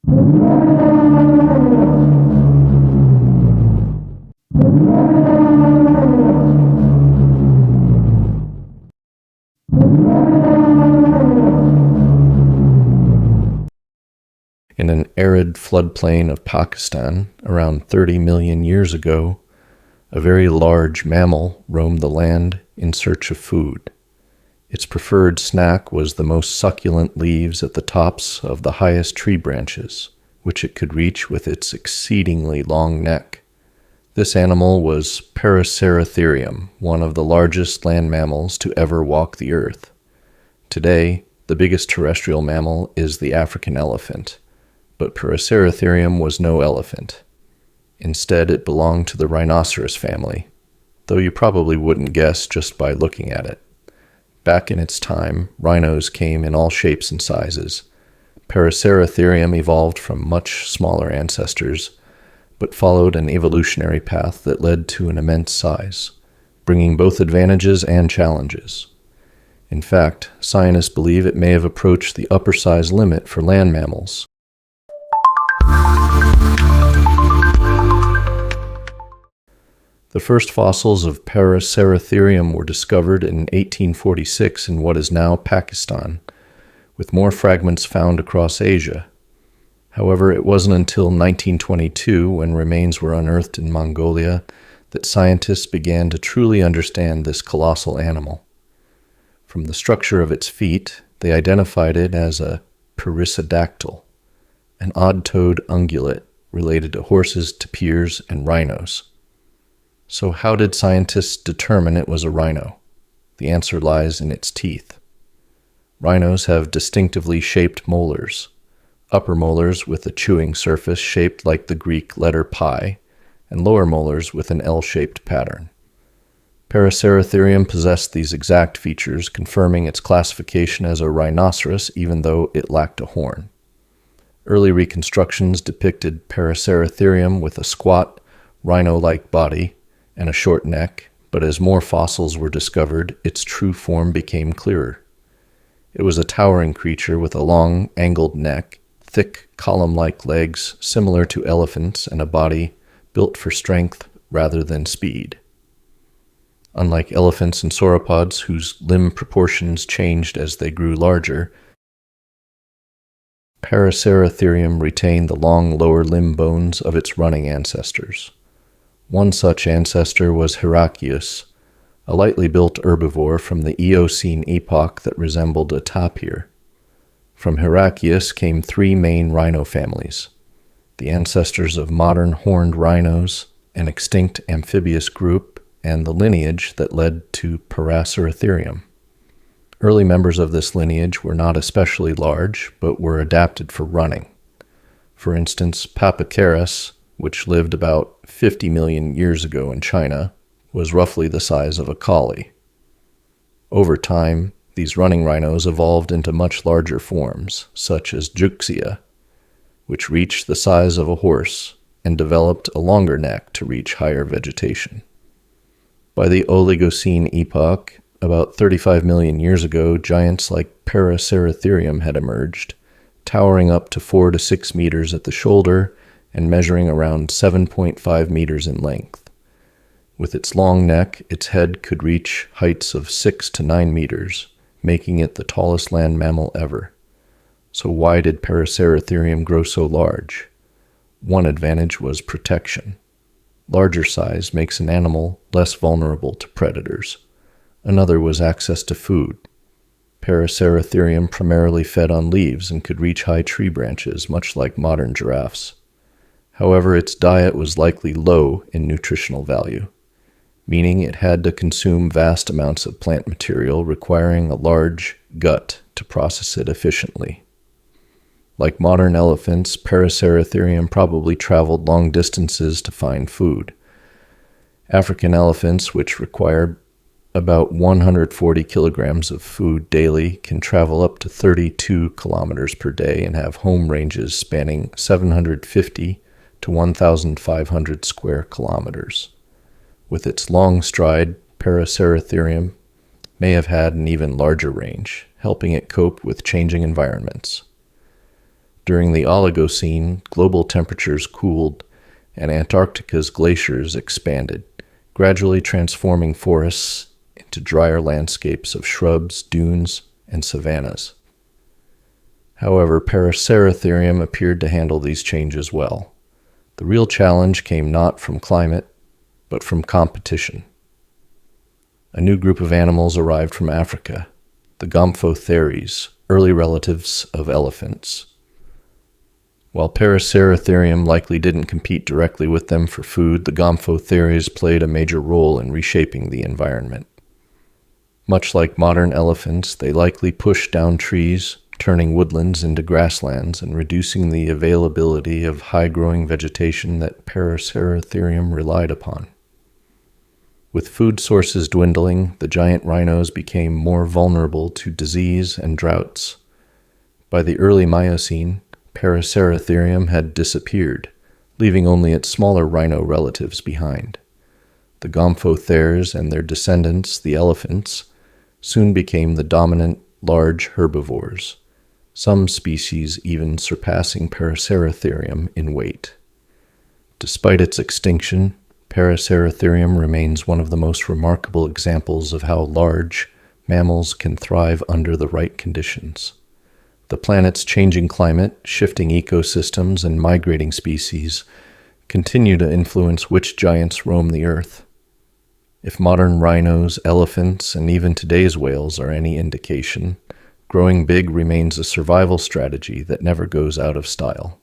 In an arid floodplain of Pakistan, around 30 million years ago, a very large mammal roamed the land in search of food. Its preferred snack was the most succulent leaves at the tops of the highest tree branches, which it could reach with its exceedingly long neck. This animal was Paraceratherium, one of the largest land mammals to ever walk the earth. Today, the biggest terrestrial mammal is the African elephant, but Paraceratherium was no elephant. Instead, it belonged to the rhinoceros family, though you probably wouldn't guess just by looking at it. Back in its time, rhinos came in all shapes and sizes. Paraceratherium evolved from much smaller ancestors, but followed an evolutionary path that led to an immense size, bringing both advantages and challenges. In fact, scientists believe it may have approached the upper size limit for land mammals. The first fossils of Paraceratherium were discovered in 1846 in what is now Pakistan, with more fragments found across Asia. However, it wasn't until 1922, when remains were unearthed in Mongolia, that scientists began to truly understand this colossal animal. From the structure of its feet, they identified it as a perissodactyl, an odd-toed ungulate related to horses, tapirs, and rhinos. So how did scientists determine it was a rhino? The answer lies in its teeth. Rhinos have distinctively shaped molars, upper molars with a chewing surface shaped like the Greek letter pi, and lower molars with an L-shaped pattern. Paraceratherium possessed these exact features, confirming its classification as a rhinoceros even though it lacked a horn. Early reconstructions depicted Paraceratherium with a squat, rhino-like body and a short neck, but as more fossils were discovered, its true form became clearer. It was a towering creature with a long, angled neck, thick, column-like legs similar to elephants, and a body built for strength rather than speed. Unlike elephants and sauropods, whose limb proportions changed as they grew larger, Paraceratherium retained the long lower limb bones of its running ancestors. One such ancestor was Heraclius, a lightly built herbivore from the Eocene epoch that resembled a tapir. From Heraclius came three main rhino families, the ancestors of modern horned rhinos, an extinct amphibious group, and the lineage that led to Paraceratherium. Early members of this lineage were not especially large, but were adapted for running. For instance, Papacaris, which lived about 50 million years ago in China, was roughly the size of a collie. Over time, these running rhinos evolved into much larger forms, such as Juxia, which reached the size of a horse and developed a longer neck to reach higher vegetation. By the Oligocene epoch, about 35 million years ago, giants like Paraceratherium had emerged, towering up to 4 to 6 meters at the shoulder and measuring around 7.5 meters in length. With its long neck, its head could reach heights of 6 to 9 meters, making it the tallest land mammal ever. So why did Paraceratherium grow so large? One advantage was protection. Larger size makes an animal less vulnerable to predators. Another was access to food. Paraceratherium primarily fed on leaves and could reach high tree branches, much like modern giraffes. However, its diet was likely low in nutritional value, meaning it had to consume vast amounts of plant material, requiring a large gut to process it efficiently. Like modern elephants, Paraceratherium probably traveled long distances to find food. African elephants, which require about 140 kilograms of food daily, can travel up to 32 kilometers per day and have home ranges spanning 750 to 1,500 square kilometers. With its long stride, Paraceratherium may have had an even larger range, helping it cope with changing environments. During the Oligocene, global temperatures cooled and Antarctica's glaciers expanded, gradually transforming forests into drier landscapes of shrubs, dunes, and savannas. However, Paraceratherium appeared to handle these changes well. The real challenge came not from climate, but from competition. A new group of animals arrived from Africa, the Gomphotheres, early relatives of elephants. While Paraceratherium likely didn't compete directly with them for food, the Gomphotheres played a major role in reshaping the environment. Much like modern elephants, they likely pushed down trees, turning woodlands into grasslands and reducing the availability of high-growing vegetation that Paraceratherium relied upon. With food sources dwindling, the giant rhinos became more vulnerable to disease and droughts. By the early Miocene, Paraceratherium had disappeared, leaving only its smaller rhino relatives behind. The Gomphotheres and their descendants, the elephants, soon became the dominant large herbivores, some species even surpassing Paraceratherium in weight. Despite its extinction, Paraceratherium remains one of the most remarkable examples of how large mammals can thrive under the right conditions. The planet's changing climate, shifting ecosystems, and migrating species continue to influence which giants roam the Earth. If modern rhinos, elephants, and even today's whales are any indication, growing big remains a survival strategy that never goes out of style.